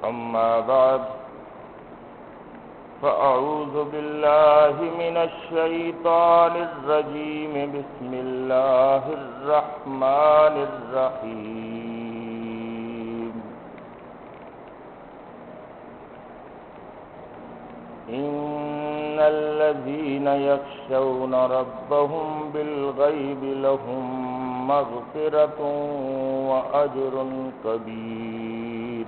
أما بعد فأعوذ بالله من الشيطان الرجيم بسم الله الرحمن الرحيم إن الذين يخشون ربهم بالغيب لهم مغفرة وأجر كبير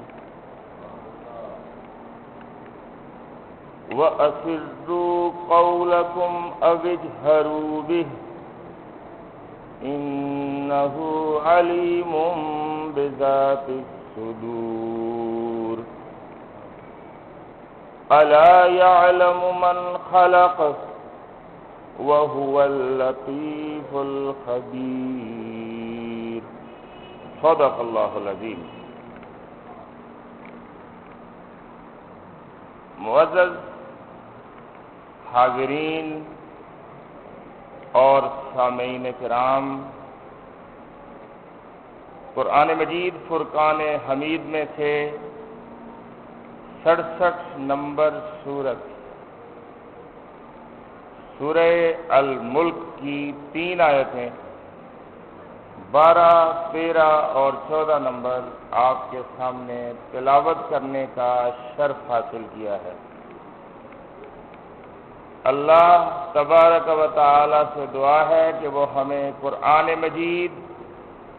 وأسروا قولكم أو اجهروا به إنه عليم بذات الصدور ألا يعلم من خلق وهو اللطيف الخبير صدق الله العظيم۔ معزز حاضرین اور سامعین کرام، قرآن مجید فرقان حمید میں سے 67 نمبر سورت سورہ الملک کی 3 آیتیں 12، 13 اور 14 نمبر آپ کے سامنے تلاوت کرنے کا شرف حاصل کیا ہے۔ اللہ تبارک و تعالی سے دعا ہے کہ وہ ہمیں قرآن مجید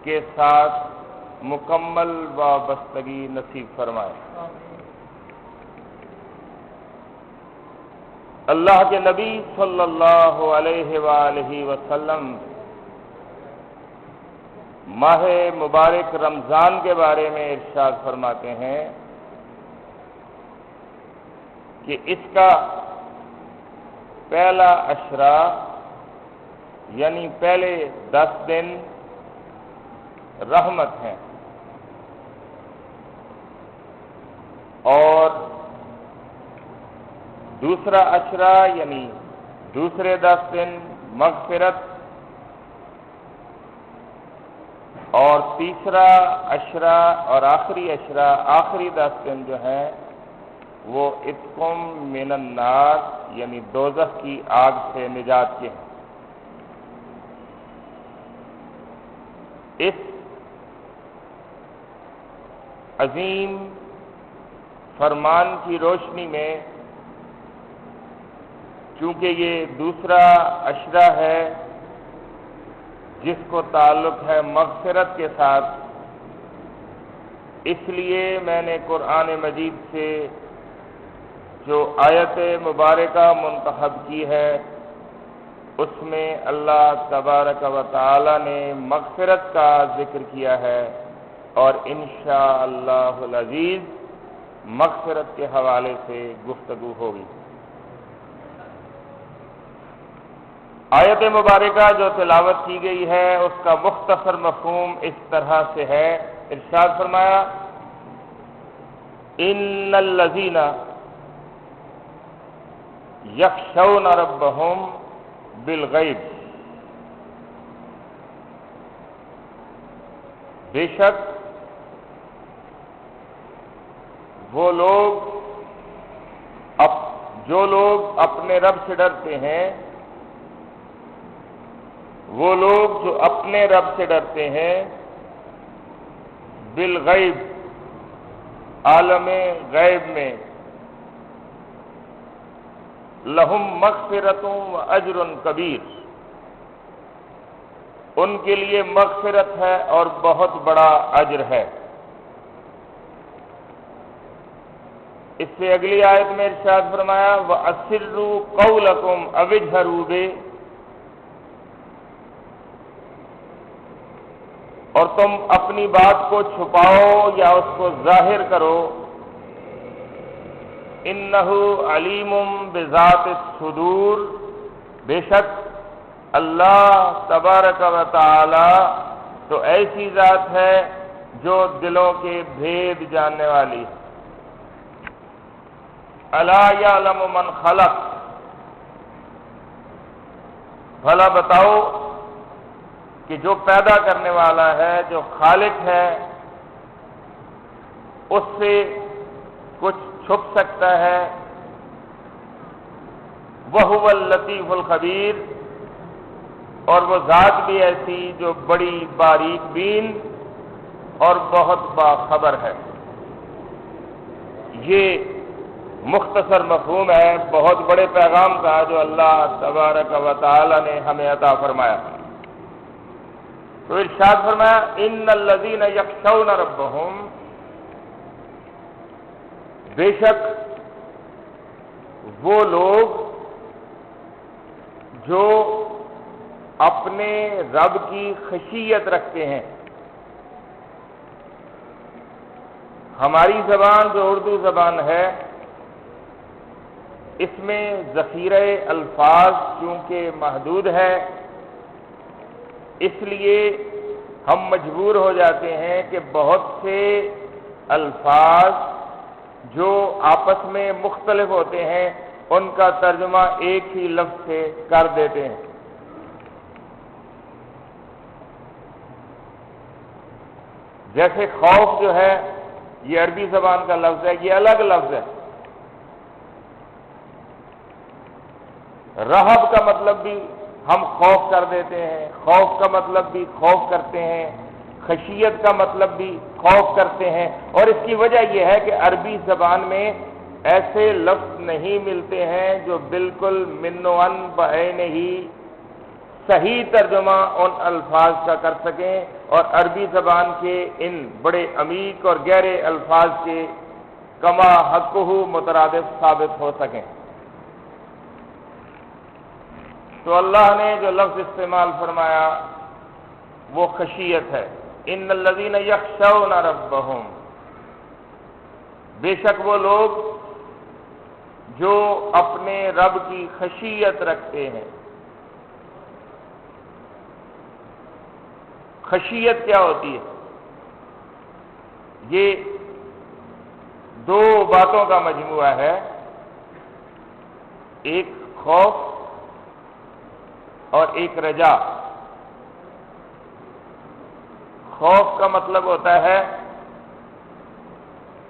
کے ساتھ مکمل وابستگی نصیب فرمائے۔ اللہ کے نبی صلی اللہ علیہ وآلہ وسلم ماہ مبارک رمضان کے بارے میں ارشاد فرماتے ہیں کہ اس کا پہلا عشرہ یعنی پہلے 10 دن رحمت ہیں اور دوسرا عشرہ یعنی دوسرے 10 دن مغفرت اور تیسرا عشرہ اور آخری عشرہ آخری 10 دن جو ہیں وہ اتقم من النار یعنی دوزخ کی آگ سے نجات کے ہیں۔ اس عظیم فرمان کی روشنی میں چونکہ یہ دوسرا عشرہ ہے جس کو تعلق ہے مغفرت کے ساتھ، اس لیے میں نے قرآن مجید سے جو آیت مبارکہ منتخب کی ہے اس میں اللہ تبارک و تعالی نے مغفرت کا ذکر کیا ہے اور انشاءاللہ العزیز مغفرت کے حوالے سے گفتگو ہوگی۔ آیت مبارکہ جو تلاوت کی گئی ہے اس کا مختصر مفہوم اس طرح سے ہے، ارشاد فرمایا ان الذین یخشون ربهم بالغیب، بے شک وہ لوگ جو لوگ اپنے رب سے ڈرتے ہیں، وہ لوگ جو اپنے رب سے ڈرتے ہیں بالغیب عالم غیب میں، لہم مغفرۃ و اجر کبیر، ان کے لیے مغفرت ہے اور بہت بڑا اجر ہے۔ اس سے اگلی آیت میں ارشاد فرمایا وَأَسِرُّوا قَوْلَكُمْ أَوِ اجْهَرُوا بِهِ، اور تم اپنی بات کو چھپاؤ یا اس کو ظاہر کرو، انہ علیم بذات الصدور، بے شک اللہ تبارک و تعالی تو ایسی ذات ہے جو دلوں کے بھید جاننے والی ہے۔ الا یعلم من خلق، بھلا بتاؤ کہ جو پیدا کرنے والا ہے، جو خالق ہے، اس سے کچھ چھپ سکتا ہے، وَهُوَ اللَّطِيفُ الْخَبِيرُ، اور وہ ذات بھی ایسی جو بڑی باریک بین اور بہت باخبر ہے۔ یہ مختصر مفہوم ہے بہت بڑے پیغام کا جو اللہ تبارک و تعالی نے ہمیں عطا فرمایا۔ تو ارشاد فرمایا ان الذین یخشون ربہم، بے شک وہ لوگ جو اپنے رب کی خشیت رکھتے ہیں۔ ہماری زبان جو اردو زبان ہے، اس میں ذخیرہ الفاظ چونکہ محدود ہے، اس لیے ہم مجبور ہو جاتے ہیں کہ بہت سے الفاظ جو آپس میں مختلف ہوتے ہیں ان کا ترجمہ ایک ہی لفظ سے کر دیتے ہیں۔ جیسے خوف جو ہے یہ عربی زبان کا لفظ ہے، یہ الگ لفظ ہے۔ رہب کا مطلب بھی ہم خوف کر دیتے ہیں، خوف کا مطلب بھی خوف کرتے ہیں، خشیت کا مطلب بھی خوف کرتے ہیں، اور اس کی وجہ یہ ہے کہ عربی زبان میں ایسے لفظ نہیں ملتے ہیں جو بالکل من و عن بعین ہی صحیح ترجمہ ان الفاظ کا کر سکیں اور عربی زبان کے ان بڑے عمیق اور گہرے الفاظ کے کما حقہ مترادف ثابت ہو سکیں۔ تو اللہ نے جو لفظ استعمال فرمایا وہ خشیت ہے۔ ان الذین یخشون ربہم، بے شک وہ لوگ جو اپنے رب کی خشیت رکھتے ہیں۔ خشیت کیا ہوتی ہے؟ یہ دو باتوں کا مجموعہ ہے، ایک خوف اور ایک رجا۔ خوف کا مطلب ہوتا ہے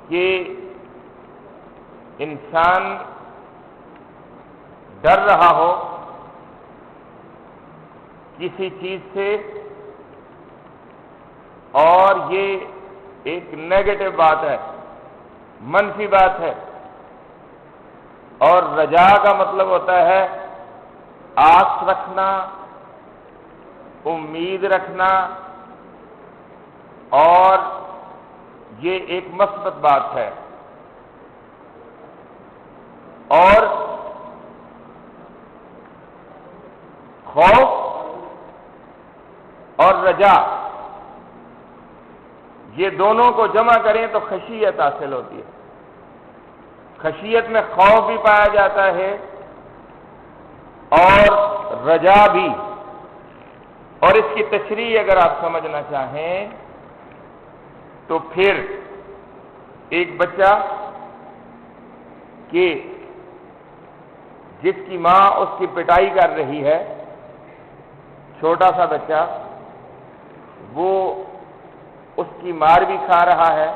کہ انسان ڈر رہا ہو کسی چیز سے، اور یہ ایک نیگیٹو بات ہے، منفی بات ہے۔ اور رجا کا مطلب ہوتا ہے آس رکھنا، امید رکھنا، اور یہ ایک مثبت بات ہے۔ اور خوف اور رجا یہ دونوں کو جمع کریں تو خشیت حاصل ہوتی ہے۔ خشیت میں خوف بھی پایا جاتا ہے اور رجا بھی۔ اور اس کی تشریح اگر آپ سمجھنا چاہیں تو پھر ایک بچہ کہ جس کی ماں اس کی پٹائی کر رہی ہے، چھوٹا سا بچہ، وہ اس کی مار بھی کھا رہا ہے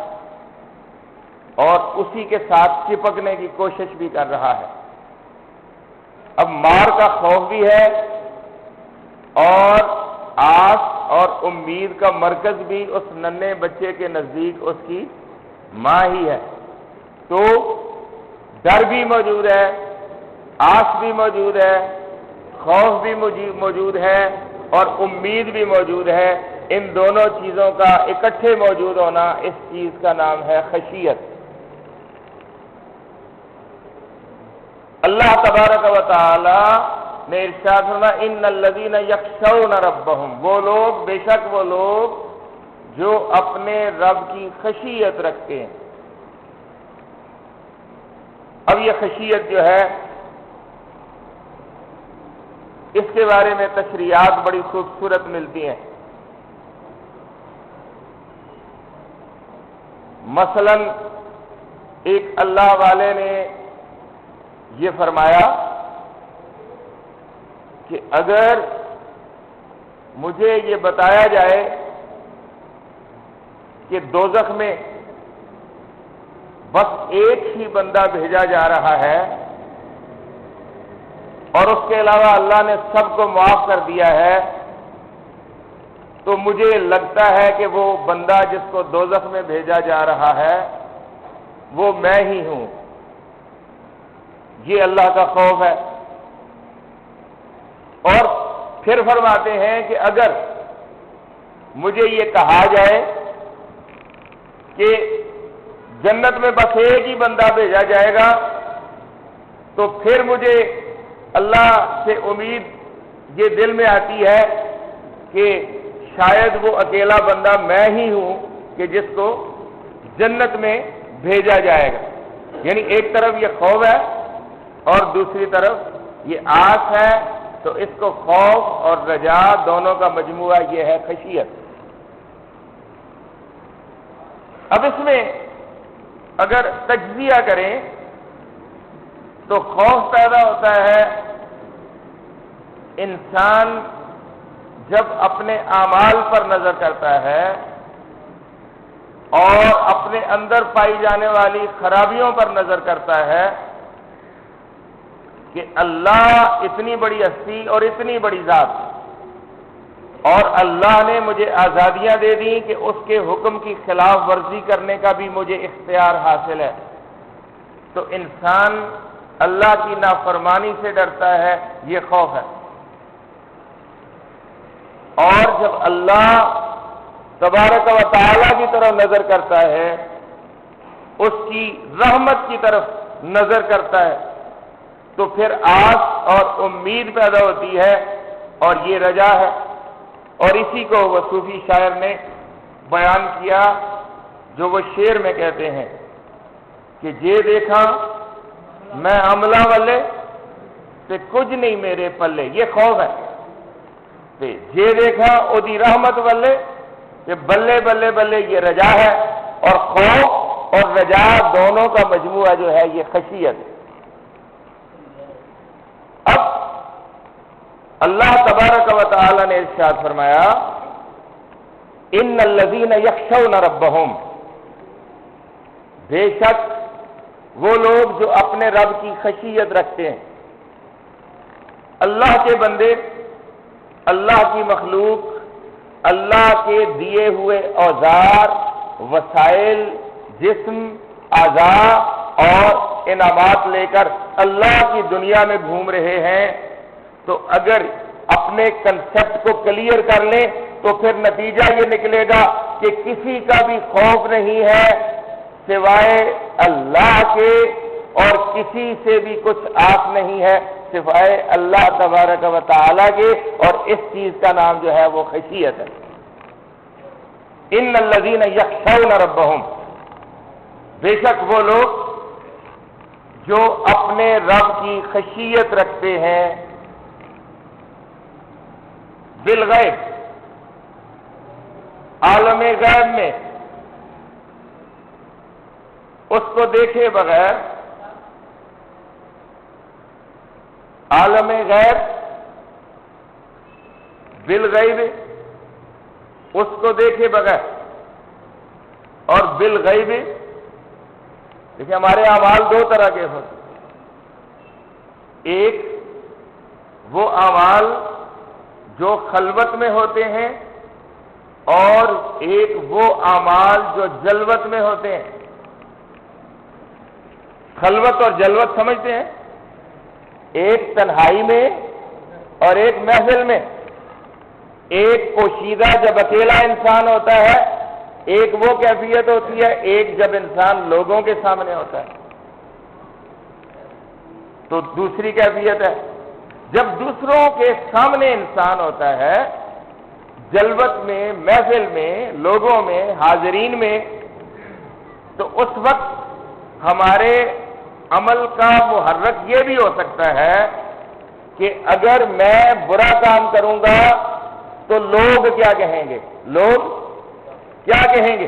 اور اسی کے ساتھ چپکنے کی کوشش بھی کر رہا ہے۔ اب مار کا خوف بھی ہے اور آس اور امید کا مرکز بھی اس ننھے بچے کے نزدیک اس کی ماں ہی ہے۔ تو ڈر بھی موجود ہے، آس بھی موجود ہے، خوف بھی موجود ہے اور امید بھی موجود ہے۔ ان دونوں چیزوں کا اکٹھے موجود ہونا، اس چیز کا نام ہے خشیت۔ اللہ تبارک و تعالی نے ارشاد فرمایا ان الذین یخشون ربہم، وہ لوگ، بے شک وہ لوگ جو اپنے رب کی خشیت رکھتے ہیں۔ اب یہ خشیت جو ہے اس کے بارے میں تشریحات بڑی خوبصورت ملتی ہیں۔ مثلا ایک اللہ والے نے یہ فرمایا کہ اگر مجھے یہ بتایا جائے کہ دوزخ میں بس ایک ہی بندہ بھیجا جا رہا ہے اور اس کے علاوہ اللہ نے سب کو معاف کر دیا ہے، تو مجھے لگتا ہے کہ وہ بندہ جس کو دوزخ میں بھیجا جا رہا ہے وہ میں ہی ہوں۔ یہ اللہ کا خوف ہے۔ اور پھر فرماتے ہیں کہ اگر مجھے یہ کہا جائے کہ جنت میں بس ایک ہی بندہ بھیجا جائے گا، تو پھر مجھے اللہ سے امید یہ دل میں آتی ہے کہ شاید وہ اکیلا بندہ میں ہی ہوں کہ جس کو جنت میں بھیجا جائے گا۔ یعنی ایک طرف یہ خوف ہے اور دوسری طرف یہ آس ہے، تو اس کو خوف اور رجا دونوں کا مجموعہ یہ ہے خشیت۔ اب اس میں اگر تجزیہ کریں تو خوف پیدا ہوتا ہے انسان جب اپنے اعمال پر نظر کرتا ہے اور اپنے اندر پائی جانے والی خرابیوں پر نظر کرتا ہے کہ اللہ اتنی بڑی ہستی اور اتنی بڑی ذات، اور اللہ نے مجھے آزادیاں دے دیں کہ اس کے حکم کی خلاف ورزی کرنے کا بھی مجھے اختیار حاصل ہے، تو انسان اللہ کی نافرمانی سے ڈرتا ہے، یہ خوف ہے۔ اور جب اللہ تبارک و تعالی کی طرف نظر کرتا ہے، اس کی رحمت کی طرف نظر کرتا ہے، تو پھر آس اور امید پیدا ہوتی ہے اور یہ رجا ہے۔ اور اسی کو وہ صوفی شاعر نے بیان کیا جو وہ شعر میں کہتے ہیں کہ جے دیکھا میں عملہ والے تے کچھ نہیں میرے پلے، یہ خوف ہے۔ تے جے دیکھا او دی رحمت والے تے بلے بلے بلے، یہ رجا ہے۔ اور خوف اور رجا دونوں کا مجموعہ جو ہے یہ خشیت ہے۔ اب اللہ تبارک و تعالی نے ارشاد فرمایا ان الذین یخشون ربہم، بے شک وہ لوگ جو اپنے رب کی خشیت رکھتے ہیں۔ اللہ کے بندے، اللہ کی مخلوق، اللہ کے دیے ہوئے اوزار، وسائل، جسم، اعضاء اور انعامات لے کر اللہ کی دنیا میں گھوم رہے ہیں، تو اگر اپنے کنسپٹ کو کلیئر کر لیں تو پھر نتیجہ یہ نکلے گا کہ کسی کا بھی خوف نہیں ہے سوائے اللہ کے، اور کسی سے بھی کچھ آس نہیں ہے سوائے اللہ تبارک و تعالی کے، اور اس چیز کا نام جو ہے وہ خشیت ہے۔ ان الذین یخشون ربہم، بے شک وہ لوگ جو اپنے رب کی خشیت رکھتے ہیں بالغیب، عالم غیب میں، اس کو دیکھے بغیر، عالم غیب بالغیب، اس کو دیکھے بغیر، اور بالغیب، دیکھیں ہمارے اعمال دو طرح کے ہوتے ہیں، ایک وہ اعمال جو خلوت میں ہوتے ہیں، اور ایک وہ اعمال جو جلوت میں ہوتے ہیں۔ خلوت اور جلوت سمجھتے ہیں؟ ایک تنہائی میں اور ایک محفل میں، ایک پوشیدہ جب اکیلا انسان ہوتا ہے، ایک وہ کیفیت ہوتی ہے، ایک جب انسان لوگوں کے سامنے ہوتا ہے تو دوسری کیفیت ہے۔ جب دوسروں کے سامنے انسان ہوتا ہے، جلوت میں، محفل میں، لوگوں میں، حاضرین میں، تو اس وقت ہمارے عمل کا محرک یہ بھی ہو سکتا ہے کہ اگر میں برا کام کروں گا تو لوگ کیا کہیں گے، لوگ کیا کہیں گے۔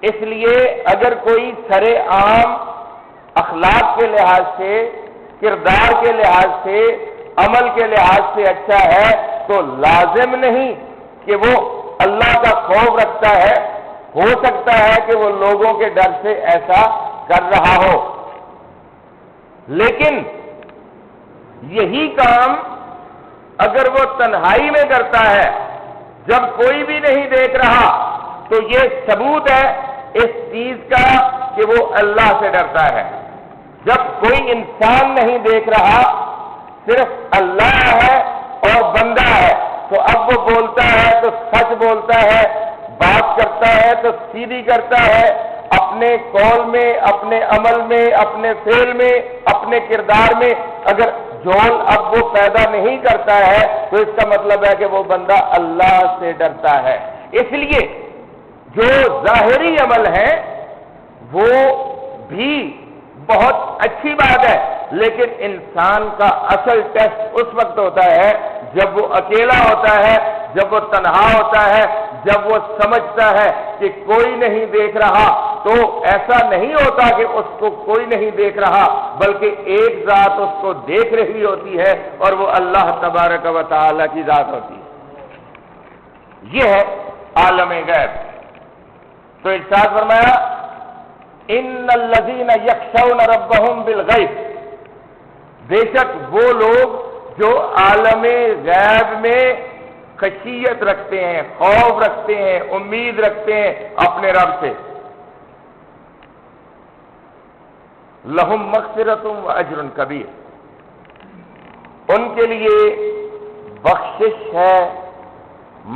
اس لیے اگر کوئی سرے عام اخلاق کے لحاظ سے، کردار کے لحاظ سے، عمل کے لحاظ سے اچھا ہے تو لازم نہیں کہ وہ اللہ کا خوف رکھتا ہے، ہو سکتا ہے کہ وہ لوگوں کے ڈر سے ایسا کر رہا ہو، لیکن یہی کام اگر وہ تنہائی میں کرتا ہے جب کوئی بھی نہیں دیکھ رہا تو یہ ثبوت ہے اس چیز کا کہ وہ اللہ سے ڈرتا ہے۔ جب کوئی انسان نہیں دیکھ رہا، صرف اللہ ہے اور بندہ ہے، تو اب وہ بولتا ہے تو سچ بولتا ہے، بات کرتا ہے تو سیدھی کرتا ہے، اپنے قول میں، اپنے عمل میں، اپنے فعل میں، اپنے کردار میں اگر جھول اب وہ پیدا نہیں کرتا ہے تو اس کا مطلب ہے کہ وہ بندہ اللہ سے ڈرتا ہے۔ اس لیے جو ظاہری عمل ہے وہ بھی بہت اچھی بات ہے، لیکن انسان کا اصل ٹیسٹ اس وقت ہوتا ہے جب وہ اکیلا ہوتا ہے، جب وہ تنہا ہوتا ہے، جب وہ سمجھتا ہے کہ کوئی نہیں دیکھ رہا۔ تو ایسا نہیں ہوتا کہ اس کو کوئی نہیں دیکھ رہا، بلکہ ایک ذات اس کو دیکھ رہی ہوتی ہے اور وہ اللہ تبارک و تعالی کی ذات ہوتی ہے۔ یہ ہے عالم غیب۔ تو ارشاد فرمایا ان الذین یخشون ربهم بالغیب، بے شک وہ لوگ جو عالم غیب میں خشیت رکھتے ہیں، خوف رکھتے ہیں، امید رکھتے ہیں اپنے رب سے، لہم مغفرۃ و اجر کبیر، ان کے لیے بخشش ہے،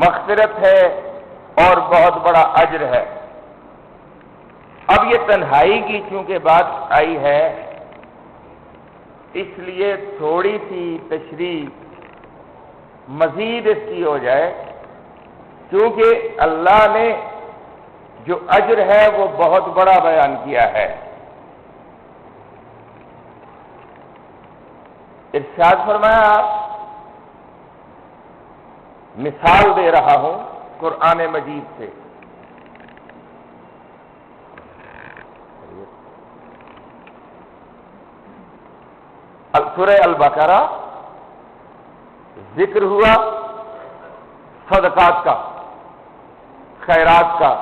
مغفرت ہے اور بہت بڑا اجر ہے۔ اب یہ تنہائی کی چونکہ بات آئی ہے، اس لیے تھوڑی سی تشریح مزید اس کی ہو جائے، کیونکہ اللہ نے جو اجر ہے وہ بہت بڑا بیان کیا ہے۔ ارشاد فرمایا، مثال دے رہا ہوں قرآن مجید سے، سورہ البقرہ ذکر ہوا صدقات کا، خیرات کا،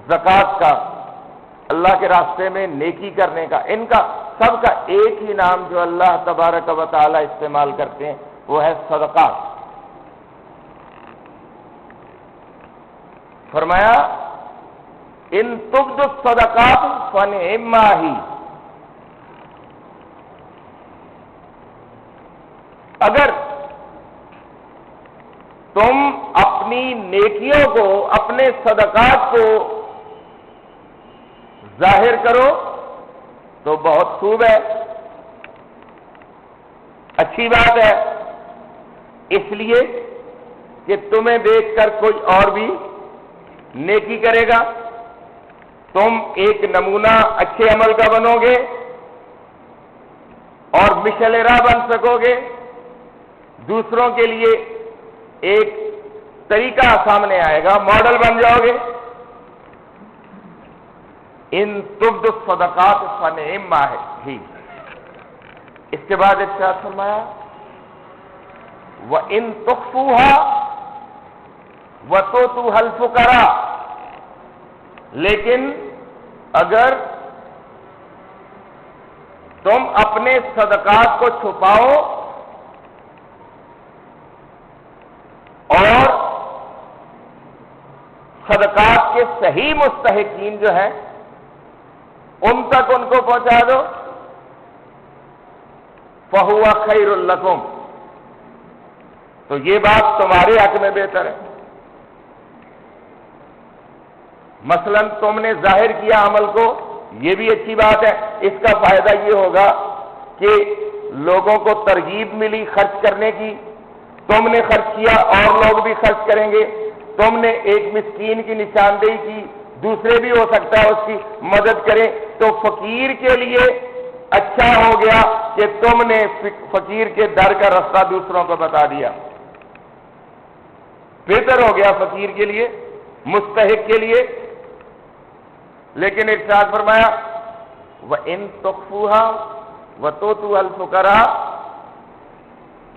زکوٰۃ کا، اللہ کے راستے میں نیکی کرنے کا، ان کا سب کا ایک ہی نام جو اللہ تبارک و تعالی استعمال کرتے ہیں وہ ہے صدقات۔ فرمایا ان تبدوا الصدقات فنعما ہی، اگر تم اپنی نیکیوں کو، اپنے صدقات کو ظاہر کرو تو بہت خوب ہے، اچھی بات ہے، اس لیے کہ تمہیں دیکھ کر کوئی اور بھی نیکی کرے گا، تم ایک نمونہ اچھے عمل کا بنو گے اور مشعل راہ بن سکو گے، دوسروں کے لیے ایک طریقہ سامنے آئے گا، ماڈل بن جاؤ گے۔ ان تبدوا الصدقات فنعما ہی، اس کے بعد ارشاد فرمایا وَإِن تُخْفُوهَا وَتُؤْتُوهَا الْفُقَرَاءَ، لیکن اگر تم اپنے صدقات کو چھپاؤ اور صدقات کے صحیح مستحقین جو ہیں ان تک ان کو پہنچا دو، فَهُوَ خَيْرٌ لَكُمْ، تو یہ بات تمہارے حق میں بہتر ہے۔ مثلا تم نے ظاہر کیا عمل کو، یہ بھی اچھی بات ہے، اس کا فائدہ یہ ہوگا کہ لوگوں کو ترغیب ملی خرچ کرنے کی، تم نے خرچ کیا اور لوگ بھی خرچ کریں گے، تم نے ایک مسکین کی نشاندہی کی، دوسرے بھی ہو سکتا ہے اس کی مدد کریں، تو فقیر کے لیے اچھا ہو گیا کہ تم نے فقیر کے در کا راستہ دوسروں کو بتا دیا، بہتر ہو گیا فقیر کے لیے، مستحق کے لیے۔ لیکن ارشاد فرمایا وَإِن تُخْفُوهَا وَتُؤْتُوهَا الْفُقَرَاءَ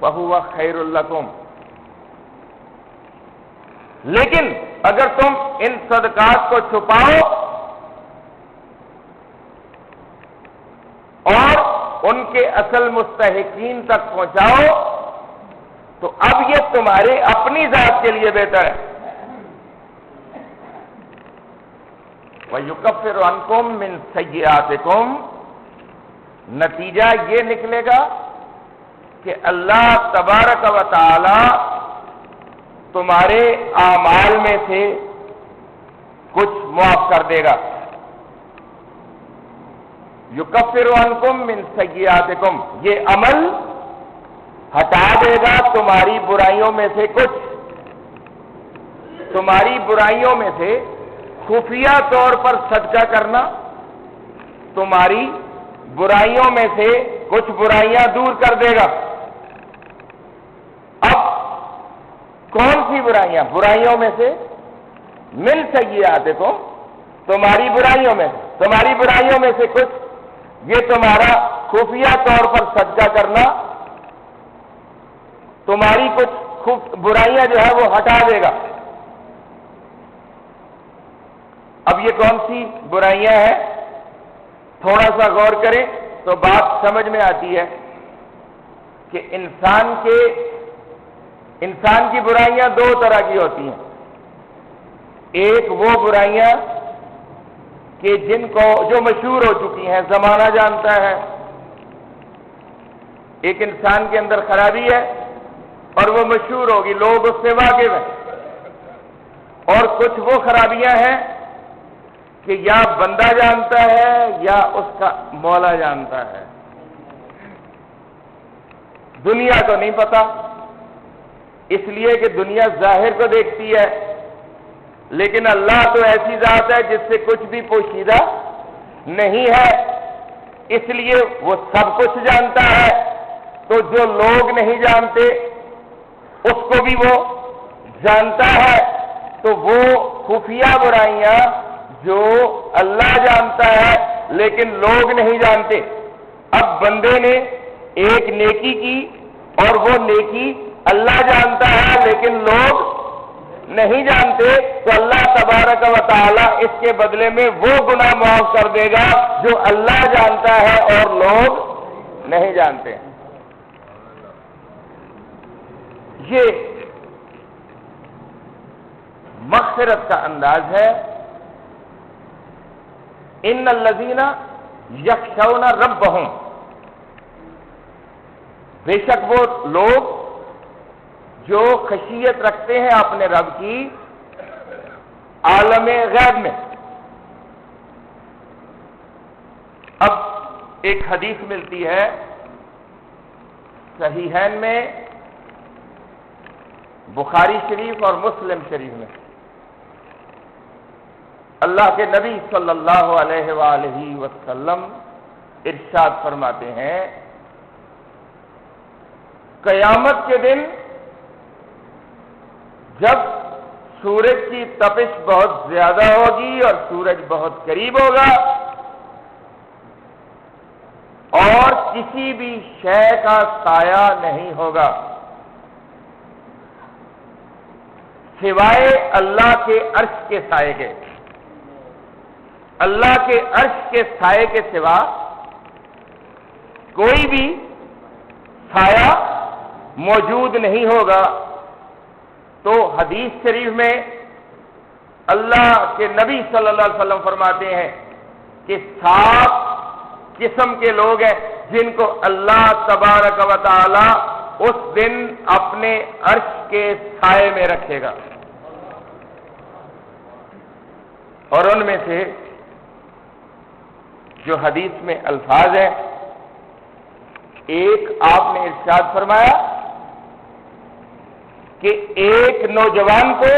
فَهُوَ خَيْرٌ لَكُمْ، لیکن اگر تم ان صدقات کو چھپاؤ اور ان کے اصل مستحقین تک پہنچاؤ، تو اب یہ تمہارے اپنی ذات کے لیے بہتر ہے۔ وَيُكَفِّرُ عَنْكُم مِّن سَيِّئَاتِكُم، نتیجہ یہ نکلے گا کہ اللہ تبارک و تعالی تمہارے اعمال میں سے کچھ معاف کر دے گا۔ یکفر عنکم من سیئاتکم، یہ عمل ہٹا دے گا تمہاری برائیوں میں سے کچھ۔ تمہاری برائیوں میں سے خفیہ طور پر صدقہ کرنا تمہاری برائیوں میں سے کچھ برائیاں دور کر دے گا۔ اب کون سی برائیاں؟ برائیوں میں سے من سیئاتکم، تمہاری برائیوں میں سے کچھ، یہ تمہارا خفیہ طور پر صدقہ کرنا تمہاری کچھ برائیاں جو ہے وہ ہٹا دے گا۔ اب یہ کون سی برائیاں ہیں؟ تھوڑا سا غور کریں تو بات سمجھ میں آتی ہے کہ انسان کی برائیاں دو طرح کی ہوتی ہیں۔ ایک وہ برائیاں کہ جن کو جو مشہور ہو چکی ہیں، زمانہ جانتا ہے، ایک انسان کے اندر خرابی ہے اور وہ مشہور ہوگی، لوگ اس سے واقف ہیں۔ اور کچھ وہ خرابیاں ہیں کہ یا بندہ جانتا ہے یا اس کا مولا جانتا ہے، دنیا کو نہیں پتا، اس لیے کہ دنیا ظاہر کو دیکھتی ہے، لیکن اللہ تو ایسی ذات ہے جس سے کچھ بھی پوشیدہ نہیں ہے، اس لیے وہ سب کچھ جانتا ہے۔ تو جو لوگ نہیں جانتے اس کو بھی وہ جانتا ہے۔ تو وہ خفیہ برائیاں جو اللہ جانتا ہے لیکن لوگ نہیں جانتے، اب بندے نے ایک نیکی کی اور وہ نیکی اللہ جانتا ہے لیکن لوگ نہیں جانتے، تو اللہ تبارک و تعالی اس کے بدلے میں وہ گناہ معاف کر دے گا جو اللہ جانتا ہے اور لوگ نہیں جانتے۔ یہ مغفرت کا انداز ہے۔ ان الذین یخشون ربہم، بے شک وہ لوگ جو خشیت رکھتے ہیں اپنے رب کی عالم غیب میں۔ اب ایک حدیث ملتی ہے صحیحین میں، بخاری شریف اور مسلم شریف میں، اللہ کے نبی صلی اللہ علیہ وآلہ وسلم ارشاد فرماتے ہیں، قیامت کے دن جب سورج کی تپش بہت زیادہ ہوگی اور سورج بہت قریب ہوگا اور کسی بھی شے کا سایہ نہیں ہوگا سوائے اللہ کے عرش کے سائے کے۔ اللہ کے عرش کے سائے کے سوا کوئی بھی سایہ موجود نہیں ہوگا۔ تو حدیث شریف میں اللہ کے نبی صلی اللہ علیہ وسلم فرماتے ہیں کہ 7 قسم کے لوگ ہیں جن کو اللہ تبارک و تعالی اس دن اپنے عرش کے سائے میں رکھے گا، اور ان میں سے جو حدیث میں الفاظ ہیں، ایک آپ نے ارشاد فرمایا کہ ایک نوجوان کو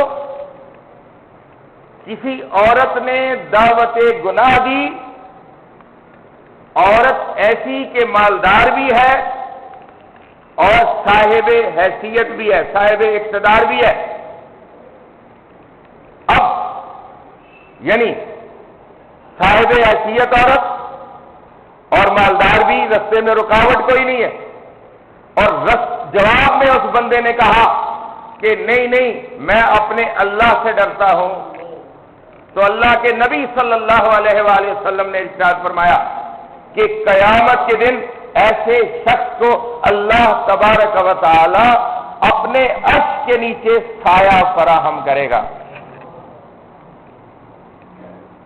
کسی عورت نے دعوت گناہ دی، عورت ایسی کہ مالدار بھی ہے اور صاحب حیثیت بھی ہے، صاحب اقتدار بھی ہے۔ اب یعنی صاحب حیثیت عورت اور مالدار بھی، رستے میں رکاوٹ کوئی نہیں ہے، اور جواب میں اس بندے نے کہا کہ نہیں میں اپنے اللہ سے ڈرتا ہوں، تو اللہ کے نبی صلی اللہ علیہ وآلہ وسلم نے ارشاد فرمایا کہ قیامت کے دن ایسے شخص کو اللہ تبارک و تعالی اپنے عرش کے نیچے سایہ فراہم کرے گا۔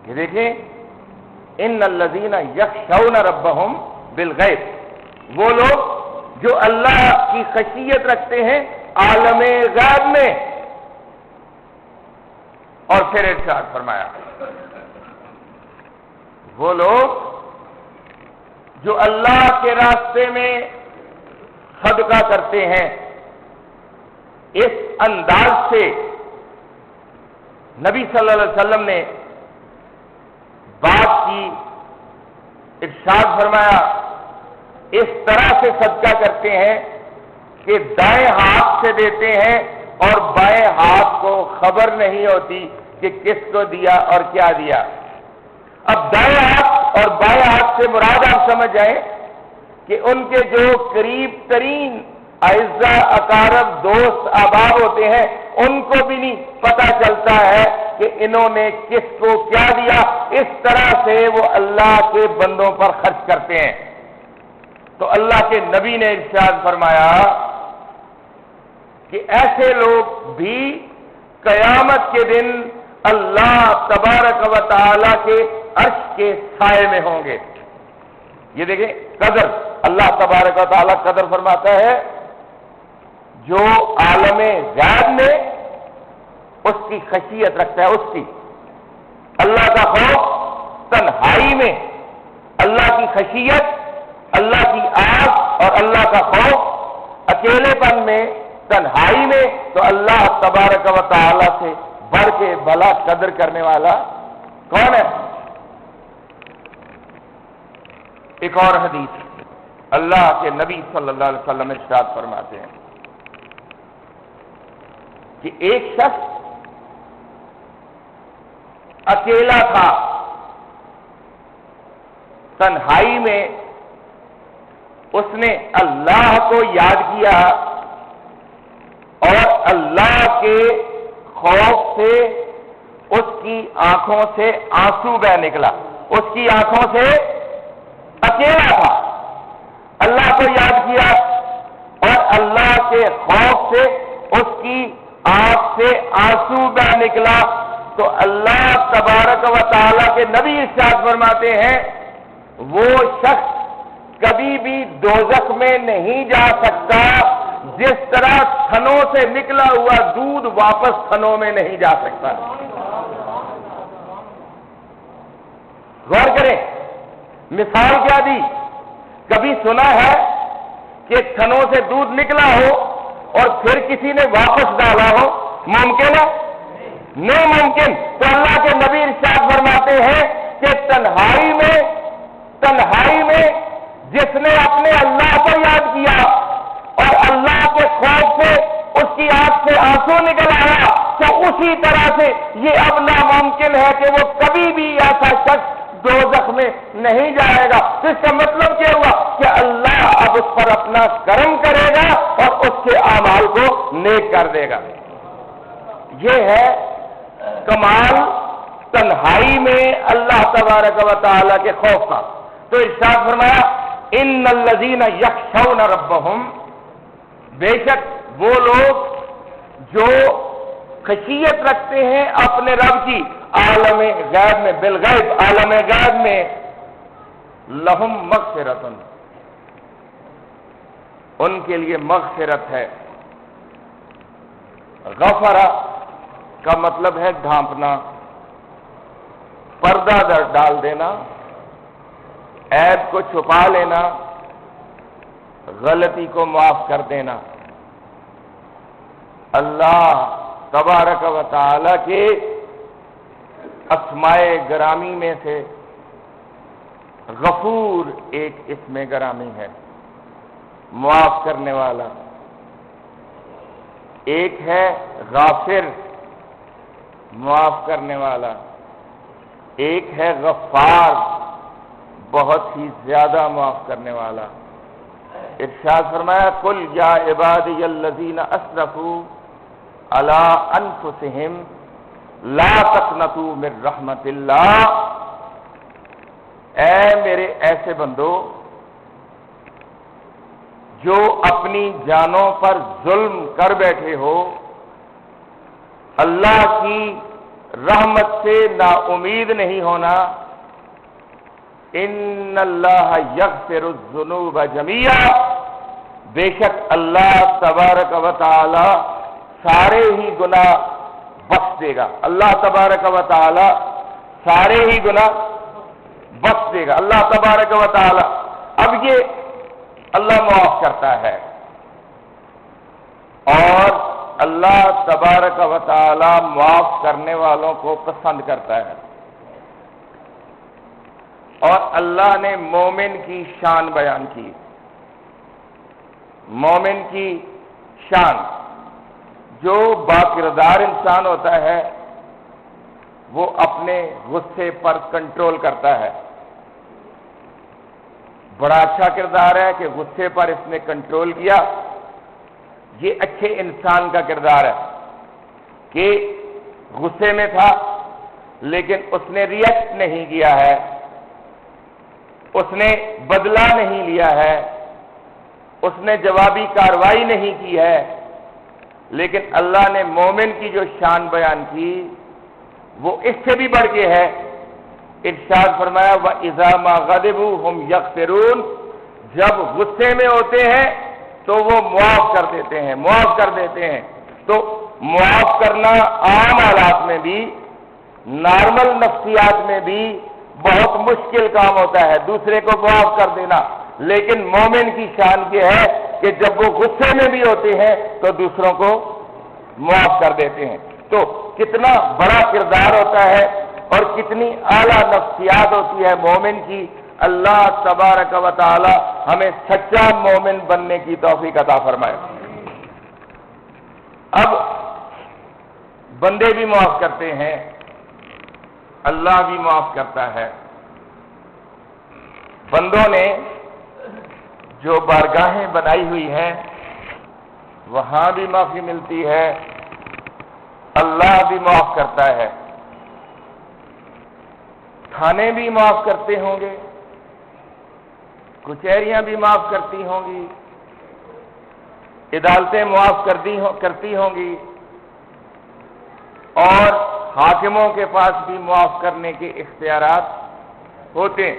یہ دیکھیں، ان الذین یخشون ربہم بالغیب، وہ لوگ جو اللہ کی خشیت رکھتے ہیں عالم غیب میں۔ اور پھر ارشاد فرمایا، وہ لوگ جو اللہ کے راستے میں صدقہ کرتے ہیں، اس انداز سے نبی صلی اللہ علیہ وسلم نے بات کی، ارشاد فرمایا اس طرح سے صدقہ کرتے ہیں کہ دائیں ہاتھ سے دیتے ہیں اور بائیں ہاتھ کو خبر نہیں ہوتی کہ کس کو دیا اور کیا دیا۔ اب دائیں ہاتھ اور بائیں ہاتھ سے مراد آپ سمجھ جائیں کہ ان کے جو قریب ترین اعزاء اقارب دوست احباب ہوتے ہیں ان کو بھی نہیں پتہ چلتا ہے کہ انہوں نے کس کو کیا دیا، اس طرح سے وہ اللہ کے بندوں پر خرچ کرتے ہیں۔ تو اللہ کے نبی نے ارشاد فرمایا کہ ایسے لوگ بھی قیامت کے دن اللہ تبارک و تعالی کے عرش کے سائے میں ہوں گے۔ یہ دیکھیں قدر، اللہ تبارک و تعالی قدر فرماتا ہے جو عالم غیب میں اس کی خشیت رکھتا ہے، اس کی اللہ کا خوف تنہائی میں، اللہ کی خشیت، اللہ کی آس اور اللہ کا خوف اکیلے پن میں، تنہائی میں، تو اللہ تبارک و تعالی سے بڑھ کے بھلا قدر کرنے والا کون ہے؟ ایک اور حدیث اللہ کے نبی صلی اللہ علیہ وسلم ارشاد فرماتے ہیں کہ ایک شخص اکیلا تھا، تنہائی میں اس نے اللہ کو یاد کیا اور اللہ کے خوف سے اس کی آنکھوں سے آنسو بہ نکلا، اس کی آنکھوں سے، اکیلا تھا، اللہ کو یاد کیا اور اللہ کے خوف سے اس کی آنکھ سے آنسو بہ نکلا، تو اللہ تبارک و تعالی کے نبی ارشاد فرماتے ہیں وہ شخص کبھی بھی دوزخ میں نہیں جا سکتا جس طرح تھنوں سے نکلا ہوا دودھ واپس تھنوں میں نہیں جا سکتا۔ غور کریں، مثال کیا دی؟ کبھی سنا ہے کہ تھنوں سے دودھ نکلا ہو اور پھر کسی نے واپس ڈالا ہو؟ ممکن ہے؟ نہیں ممکن۔ تو اللہ کے نبی ارشاد فرماتے ہیں کہ تنہائی میں جس نے اپنے اللہ کو یاد کیا اور اللہ کے خوف سے اس کی آنکھ سے آنسو نکل آیا، تو اسی طرح سے یہ اب ناممکن ہے کہ وہ کبھی بھی ایسا شخص دوزخ میں نہیں جائے گا۔ تو اس کا مطلب کیا ہوا کہ اللہ اب اس پر اپنا کرم کرے گا اور اس کے اعمال کو نیک کر دے گا۔ یہ ہے کمال تنہائی میں اللہ تبارک و تعالی کے خوف کا۔ تو ارشاد فرمایا ان الذین یخشون ربہم، بے شک وہ لوگ جو خشیت رکھتے ہیں اپنے رب کی عالم غیب میں، بالغیب عالم غیب میں، لہم مغفرۃ، ان کے لیے مغفرت ہے۔ غفرہ کا مطلب ہے ڈھانپنا، پردہ ڈال دینا، عیب کو چھپا لینا، غلطی کو معاف کر دینا۔ اللہ تبارک و تعالی کے اسماء گرامی میں سے غفور ایک اسم گرامی ہے، معاف کرنے والا۔ ایک ہے غافر، معاف کرنے والا۔ ایک ہے غفار، بہت ہی زیادہ معاف کرنے والا۔ ارشاد فرمایا قل یا عبادی الذین اسرفوا علی انفسہم لا تقنطوا من رحمت اللہ، اے میرے ایسے بندو جو اپنی جانوں پر ظلم کر بیٹھے ہو، اللہ کی رحمت سے نا امید نہیں ہونا، ان اللہ یغفر الذنوب جميعا، بے شک اللہ تبارک و تعالی سارے ہی گناہ بخش دے گا۔ اللہ تبارک و تعالی سارے ہی گناہ بخش دے گا۔ اللہ تبارک و تعالی، اب یہ اللہ معاف کرتا ہے، اور اللہ تبارک و تعالی معاف کرنے والوں کو پسند کرتا ہے۔ اور اللہ نے مومن کی شان بیان کی، مومن کی شان، جو باکردار انسان ہوتا ہے وہ اپنے غصے پر کنٹرول کرتا ہے۔ بڑا اچھا کردار ہے کہ غصے پر اس نے کنٹرول کیا، یہ اچھے انسان کا کردار ہے کہ غصے میں تھا لیکن اس نے ریئیکٹ نہیں کیا ہے، اس نے بدلہ نہیں لیا ہے، اس نے جوابی کارروائی نہیں کی ہے، لیکن اللہ نے مومن کی جو شان بیان کی وہ اس سے بھی بڑھ کے ہے۔ ارشاد فرمایا وَإِذَا مَا غَضِبُوا هُمْ يَغْفِرُونَ، جب غصے میں ہوتے ہیں تو وہ معاف کر دیتے ہیں، معاف کر دیتے ہیں۔ تو معاف کرنا عام حالات میں بھی، نارمل نفسیات میں بھی بہت مشکل کام ہوتا ہے دوسرے کو معاف کر دینا، لیکن مومن کی شان یہ ہے کہ جب وہ غصے میں بھی ہوتے ہیں تو دوسروں کو معاف کر دیتے ہیں۔ تو کتنا بڑا کردار ہوتا ہے اور کتنی اعلیٰ نفسیات ہوتی ہے مومن کی۔ اللہ تبارک و تعالی ہمیں سچا مومن بننے کی توفیق عطا فرمائے۔ اب بندے بھی معاف کرتے ہیں، اللہ بھی معاف کرتا ہے۔ بندوں نے جو بارگاہیں بنائی ہوئی ہیں وہاں بھی معافی ملتی ہے، اللہ بھی معاف کرتا ہے۔ تھانے بھی معاف کرتے ہوں گے، کچہریاں بھی معاف کرتی ہوں گی، عدالتیں معاف کرتی ہوں گی، اور حاکموں کے پاس بھی معاف کرنے کے اختیارات ہوتے ہیں،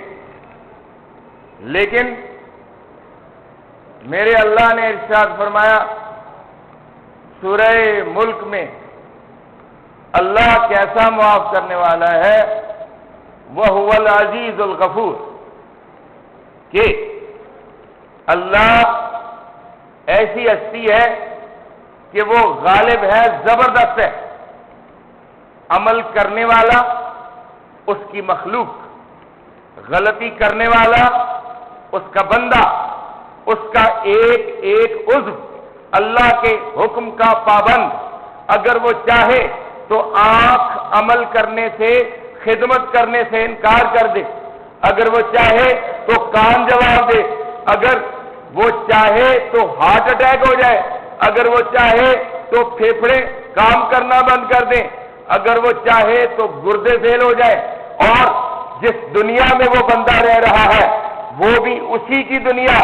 لیکن میرے اللہ نے ارشاد فرمایا سورہ ملک میں اللہ کیسا معاف کرنے والا ہے، وَهُوَ الْعَزِيزُ الْغَفُورُ، کہ اللہ ایسی ہستی ہے کہ وہ غالب ہے، زبردست ہے، عمل کرنے والا اس کی مخلوق، غلطی کرنے والا اس کا بندہ، اس کا ایک ایک عضو اللہ کے حکم کا پابند، اگر وہ چاہے تو آنکھ عمل کرنے سے، خدمت کرنے سے انکار کر دے، اگر وہ چاہے تو کان جواب دے، اگر وہ چاہے تو ہارٹ اٹیک ہو جائے، اگر وہ چاہے تو پھیپھڑے کام کرنا بند کر دیں، اگر وہ چاہے تو گردے فیل ہو جائے، اور جس دنیا میں وہ بندہ رہ رہا ہے وہ بھی اسی کی دنیا،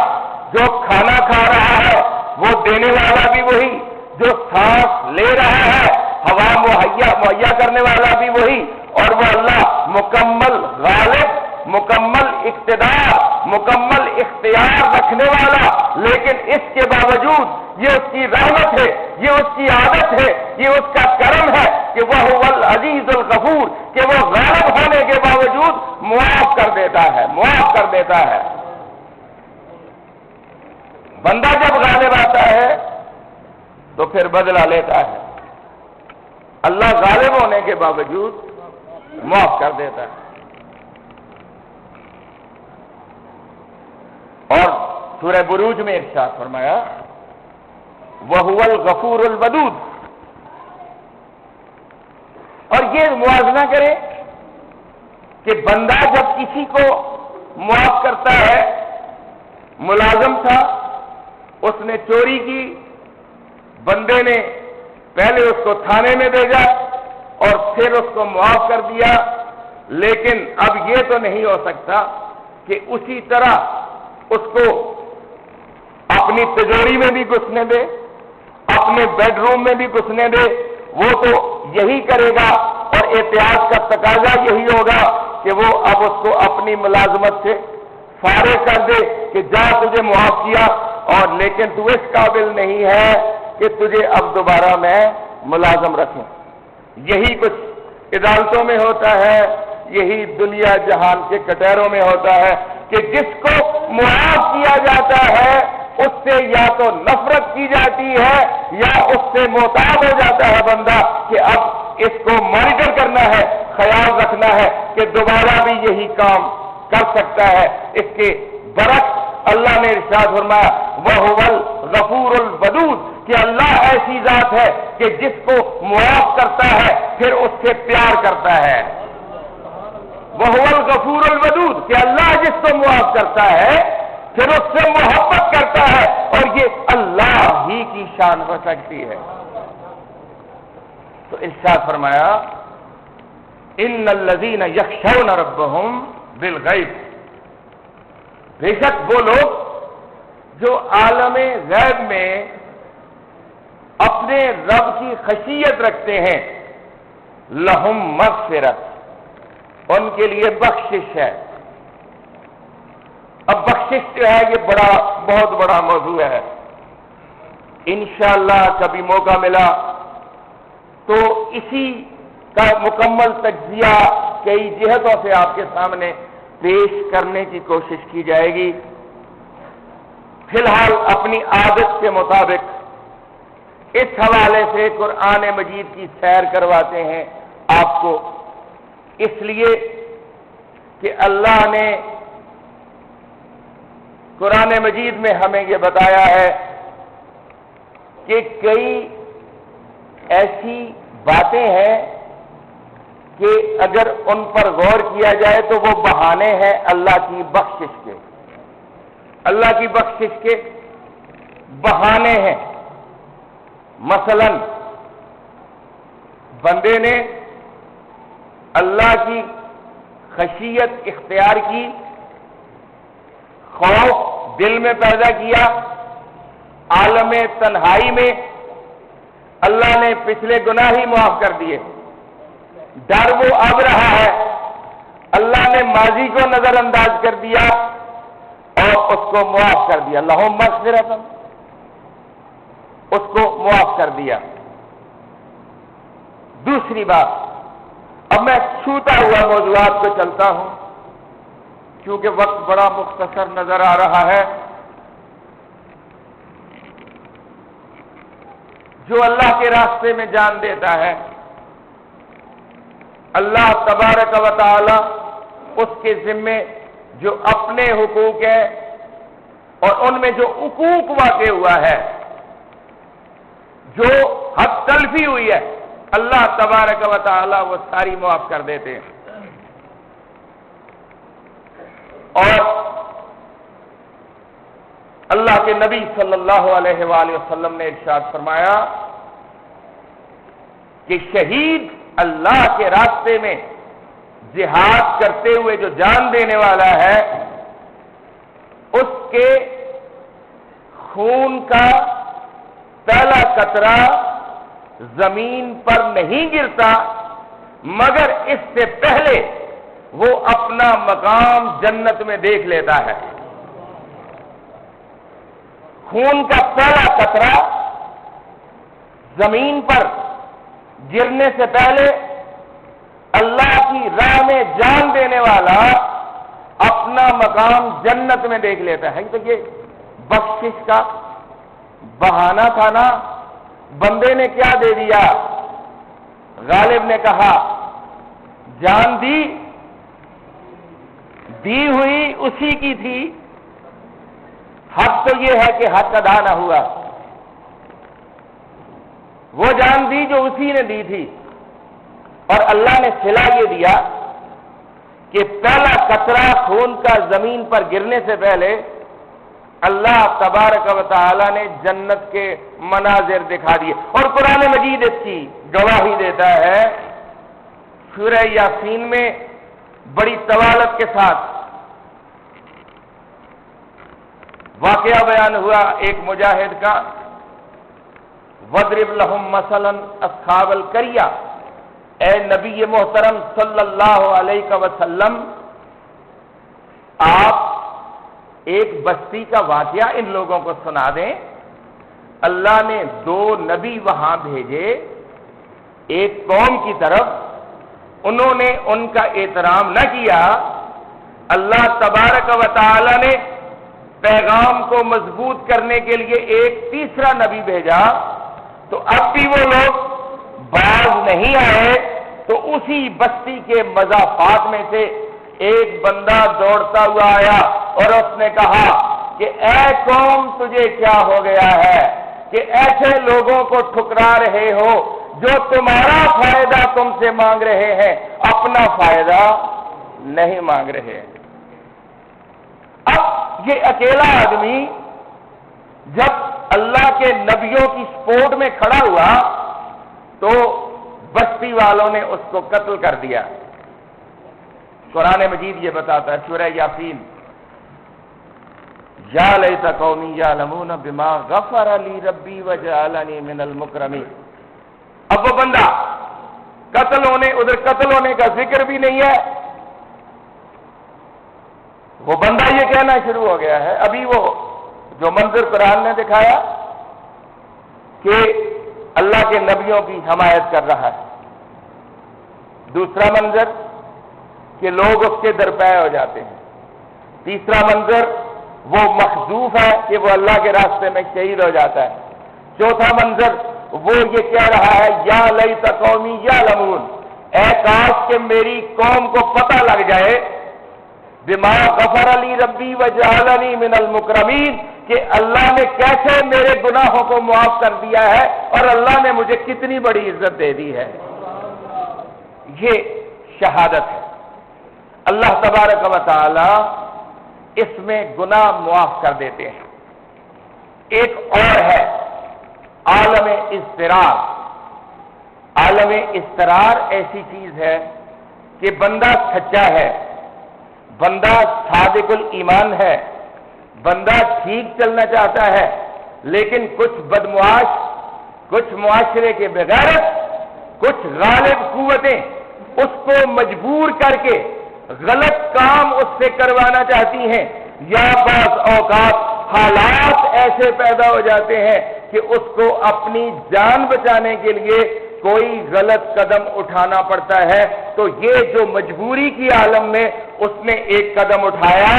جو کھانا کھا رہا ہے وہ دینے والا بھی وہی، جو سانس لے رہا ہے ہوا مہیا کرنے والا بھی وہی، اور وہ اللہ مکمل غالب، مکمل اقتدار، مکمل اختیار رکھنے والا، لیکن اس کے باوجود یہ اس کی رحمت ہے، یہ اس کی عادت ہے، یہ اس کا کرم ہے کہ وہ العزیز الغفور، کہ وہ غالب ہونے کے باوجود معاف کر دیتا ہے، معاف کر دیتا ہے۔ بندہ جب غالب آتا ہے تو پھر بدلہ لیتا ہے، اللہ غالب ہونے کے باوجود معاف کر دیتا ہے۔ اور سورہ بروج میں ارشاد فرمایا وَهُوَ الْغَفُورُ الْوَدُودُ، اور یہ موازنہ کریں کہ بندہ جب کسی کو معاف کرتا ہے، ملازم تھا، اس نے چوری کی، بندے نے پہلے اس کو تھانے میں بھیجا اور پھر اس کو معاف کر دیا، لیکن اب یہ تو نہیں ہو سکتا کہ اسی طرح اس کو اپنی تجوری میں بھی گھسنے دے، اپنے بیڈ روم میں بھی گھسنے دے، وہ تو یہی کرے گا، اور احتیاط کا تقاضا یہی ہوگا کہ وہ اب اس کو اپنی ملازمت سے فارغ کر دے کہ جا تجھے معاف کیا، اور لیکن تو اس قابل نہیں ہے کہ تجھے اب دوبارہ میں ملازم رکھوں۔ یہی کچھ عدالتوں میں ہوتا ہے، یہی دنیا جہان کے کٹہروں میں ہوتا ہے کہ جس کو معاف کیا جاتا ہے اس سے یا تو نفرت کی جاتی ہے یا اس سے محتاط ہو جاتا ہے بندہ کہ اب اس کو مانیٹر کرنا ہے، خیال رکھنا ہے کہ دوبارہ بھی یہی کام کر سکتا ہے۔ اس کے برعکس اللہ نے ارشاد فرمایا وَهُوَ الْغَفُورُ الْوَدُودُ کہ اللہ ایسی ذات ہے کہ جس کو معاف کرتا ہے پھر اس سے پیار کرتا ہے۔ وَهُوَ الْغَفُورُ الْوَدُودُ کہ اللہ جس کو معاف کرتا ہے پھر اس سے محبت کرتا ہے، اور یہ اللہ ہی کی شان ہو سکتی ہے۔ تو ارشاد فرمایا ان الذین یخشون ربهم بالغیب، بے شک وہ لوگ جو عالم غیب میں اپنے رب کی خشیت رکھتے ہیں، لہم مغفرت، ان کے لیے بخشش ہے۔ اب بخشش جو ہے یہ بہت بڑا موضوع ہے، انشاءاللہ کبھی موقع ملا تو اسی کا مکمل تجزیہ کئی جہتوں سے آپ کے سامنے پیش کرنے کی کوشش کی جائے گی۔ فی الحال اپنی عادت کے مطابق اس حوالے سے قرآن مجید کی سیر کرواتے ہیں آپ کو، اس لیے کہ اللہ نے قرآن مجید میں ہمیں یہ بتایا ہے کہ کئی ایسی باتیں ہیں کہ اگر ان پر غور کیا جائے تو وہ بہانے ہیں اللہ کی بخشش کے، اللہ کی بخشش کے بہانے ہیں۔ مثلا بندے نے اللہ کی خشیت اختیار کی، خوف دل میں پیدا کیا، عالم تنہائی میں اللہ نے پچھلے گناہ ہی معاف کر دیے، ڈر وہ اب رہا ہے، اللہ نے ماضی کو نظر انداز کر دیا اور اس کو معاف کر دیا، اللہم مغفرۃ، اس کو معاف کر دیا۔ دوسری بات، اب میں چھوٹا ہوا موضوعات پہ چلتا ہوں کیونکہ وقت بڑا مختصر نظر آ رہا ہے۔ جو اللہ کے راستے میں جان دیتا ہے، اللہ تبارک و تعالی اس کے ذمے جو اپنے حقوق ہیں اور ان میں جو حقوق واقع ہوا ہے، جو حق تلفی ہوئی ہے، اللہ تبارک و تعالی وہ ساری معاف کر دیتے ہیں۔ اور اللہ کے نبی صلی اللہ علیہ وآلہ وسلم نے ارشاد فرمایا کہ شہید اللہ کے راستے میں جہاد کرتے ہوئے جو جان دینے والا ہے، اس کے خون کا پہلا قطرہ زمین پر نہیں گرتا مگر اس سے پہلے وہ اپنا مقام جنت میں دیکھ لیتا ہے۔ خون کا پہلا قطرہ زمین پر گرنے سے پہلے اللہ کی راہ میں جان دینے والا اپنا مقام جنت میں دیکھ لیتا ہے۔ تو یہ بخشش کا بہانہ تھا نا، بندے نے کیا دے دیا؟ غالب نے کہا جان دی ہوئی اسی کی تھی، حق تو یہ ہے کہ حق ادا نہ ہوا، وہ جان دی جو اسی نے دی تھی، اور اللہ نے صلہ یہ دیا کہ پہلا قطرہ خون کا زمین پر گرنے سے پہلے اللہ تبارک و تعالی نے جنت کے مناظر دکھا دیے، اور قرآن مجید اس کی گواہی دیتا ہے۔ سورہ یاسین میں بڑی طوالت کے ساتھ واقعہ بیان ہوا ایک مجاہد کا، وَاضْرِبْ لَهُمْ مَثَلًا أَصْحَابَ الْقَرْيَةِ، اے نبی محترم صلی اللہ علیہ وسلم آپ ایک بستی کا واقعہ ان لوگوں کو سنا دیں۔ اللہ نے 2 نبی وہاں بھیجے ایک قوم کی طرف، انہوں نے ان کا احترام نہ کیا، اللہ تبارک و تعالی نے پیغام کو مضبوط کرنے کے لیے ایک تیسرا نبی بھیجا، تو اب بھی وہ لوگ باز نہیں آئے، تو اسی بستی کے مضافات میں سے ایک بندہ دوڑتا ہوا آیا اور اس نے کہا کہ اے قوم تجھے کیا ہو گیا ہے کہ ایسے لوگوں کو ٹھکرا رہے ہو جو تمہارا فائدہ تم سے مانگ رہے ہیں، اپنا فائدہ نہیں مانگ رہے ہیں۔ اب یہ اکیلا آدمی جب اللہ کے نبیوں کی سپورٹ میں کھڑا ہوا تو بستی والوں نے اس کو قتل کر دیا۔ قرآن مجید یہ بتاتا ہے، سورہ یاسین، یا لیت قومی یعلمون بما غفر لی ربی وجعلنی من المکرمین۔ اب وہ بندہ ادھر قتل ہونے کا ذکر بھی نہیں ہے، وہ بندہ یہ کہنا شروع ہو گیا ہے، ابھی وہ جو منظر قرآن نے دکھایا کہ اللہ کے نبیوں کی حمایت کر رہا ہے، دوسرا منظر کہ لوگ اس کے درپے ہو جاتے ہیں، تیسرا منظر وہ مخذوف ہے کہ وہ اللہ کے راستے میں شہید ہو جاتا ہے، چوتھا منظر وہ یہ کہہ رہا ہے یا لیت قومی یعلمون، اے کاش کہ میری قوم کو پتہ لگ جائے بما غفر لی ربی وجعلنی من المکرمین، کہ اللہ نے کیسے میرے گناہوں کو معاف کر دیا ہے اور اللہ نے مجھے کتنی بڑی عزت دے دی ہے۔ یہ شہادت ہے۔ اللہ تبارک و تعالی اس میں گناہ معاف کر دیتے ہیں۔ ایک اور ہے عالم اضطرار۔ عالم اضطرار ایسی چیز ہے کہ بندہ سچا ہے، بندہ صادق الایمان ہے، بندہ ٹھیک چلنا چاہتا ہے، لیکن کچھ بدمعاش، کچھ معاشرے کے بغیرت، کچھ غالب قوتیں اس کو مجبور کر کے غلط کام اس سے کروانا چاہتی ہیں، یا بعض اوقات حالات ایسے پیدا ہو جاتے ہیں کہ اس کو اپنی جان بچانے کے لیے کوئی غلط قدم اٹھانا پڑتا ہے۔ تو یہ جو مجبوری کی عالم میں اس نے ایک قدم اٹھایا،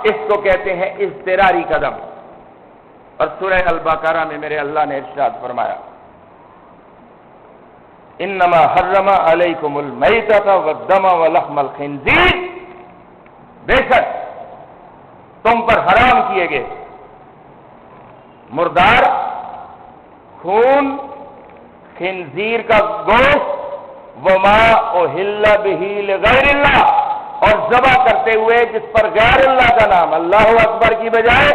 اس کو کہتے ہیں اضطراری قدم۔ اور سورہ البقرہ میں میرے اللہ نے ارشاد فرمایا، انما حرم علیکم المیتۃ والدم ولحم الخنزیر، بے شک تم پر حرام کیے گئے مردار، خون، خنزیر کا گوشت، وما اہل بہ لغیر اللہ، اور ذبح کرتے ہوئے جس پر غیر اللہ کا نام، اللہ اکبر کی بجائے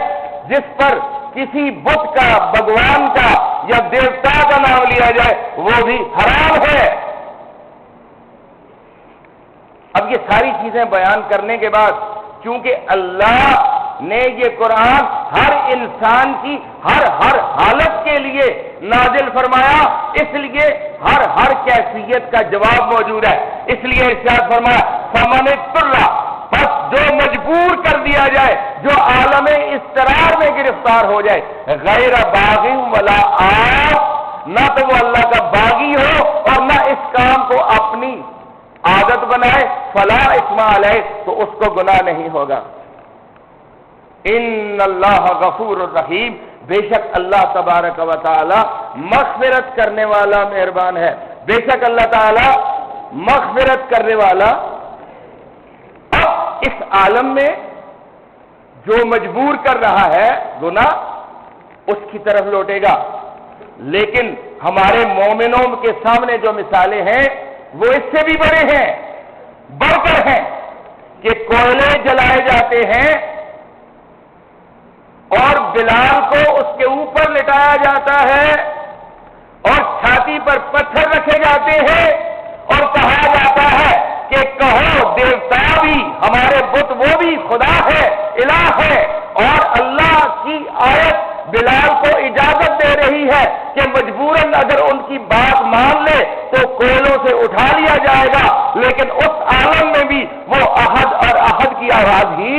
جس پر کسی بت کا، بھگوان کا یا دیوتا کا نام لیا جائے، وہ بھی حرام ہے۔ اب یہ ساری چیزیں بیان کرنے کے بعد، چونکہ اللہ نے یہ قرآن ہر انسان کی ہر حالت کے لیے نازل فرمایا، اس لیے ہر کیفیت کا جواب موجود ہے۔ اس لیے ارشاد فرمایا فمن اضطر، بس جو مجبور کر دیا جائے، جو عالم اضطرار میں گرفتار ہو جائے، غیر باغ ولا عاد، نہ تو وہ اللہ کا باغی ہو اور نہ اس کام کو اپنی عادت بنائے، فلا اثم علیہ، تو اس کو گناہ نہیں ہوگا۔ ان اللہ غفور الرحیم، بے شک اللہ تبارک و تعالی مغفرت کرنے والا مہربان ہے، بے شک اللہ تعالی مغفرت کرنے والا۔ اب اس عالم میں جو مجبور کر رہا ہے گناہ، اس کی طرف لوٹے گا، لیکن ہمارے مومنوں کے سامنے جو مثالیں ہیں وہ اس سے بھی بڑے ہیں، بڑھ کر ہیں، کہ کوئلے جلائے جاتے ہیں اور بلال کو اس کے اوپر لٹایا جاتا ہے اور چھاتی پر پتھر رکھے جاتے ہیں اور کہا جاتا ہے کہ کہو دیوتا بھی، ہمارے بت وہ بھی خدا ہے، الہ ہے، اور اللہ کی آیت بلال کو اجازت دے رہی ہے کہ مجبوراً اگر ان کی بات مان لے تو کوئلوں سے اٹھا لیا جائے گا، لیکن اس عالم میں بھی وہ احد اور احد کی آواز ہی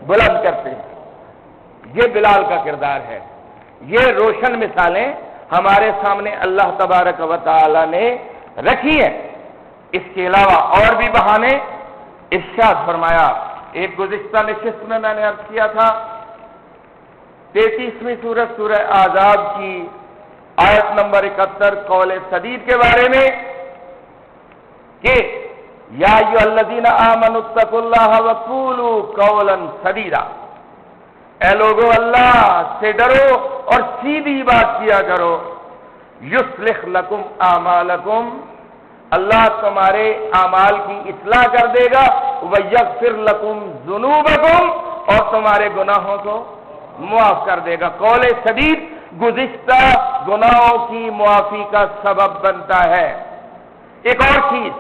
بلند کرتے ہیں۔ یہ بلال کا کردار ہے۔ یہ روشن مثالیں ہمارے سامنے اللہ تبارک و تعالی نے رکھی ہیں۔ اس کے علاوہ اور بھی بہانے ارشاد فرمایا۔ ایک گزشتہ نشست میں نے عرض کیا تھا 33ویں سورت سورہ احزاب کی آیت نمبر 71 قول سدید کے بارے میں کہ یا ایھا الذین آمنوا اتقوا اللہ وقولوا قولا سدیدا، اے لوگو اللہ سے ڈرو اور سیدھی بات کیا کرو، یصلح لکم اعمالکم، اللہ تمہارے اعمال کی اصلاح کر دے گا، ویغفر لکم ذنوبکم، اور تمہارے گناہوں کو معاف کر دے گا۔ قول سدید گزشتہ گناہوں کی معافی کا سبب بنتا ہے۔ ایک اور چیز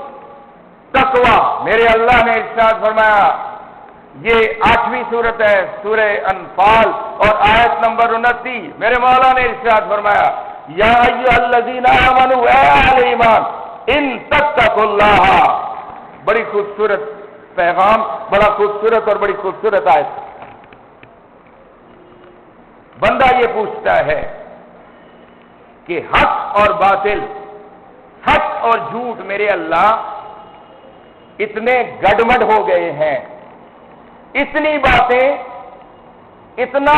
تقوی، میرے اللہ نے ارشاد فرمایا، یہ 8ویں سورت ہے سورہ انفال اور آیت نمبر 29، میرے مولا نے ارشاد فرمایا یا ایھا الذین آمنوا، اے اہل ایمان، ان تتقوا اللہ، بڑی خوبصورت پیغام، بڑا خوبصورت اور بڑی خوبصورت آیت۔ بندہ یہ پوچھتا ہے کہ حق اور باطل، سچ اور جھوٹ میرے اللہ اتنے گڈمڈ ہو گئے ہیں، اتنی باتیں، اتنا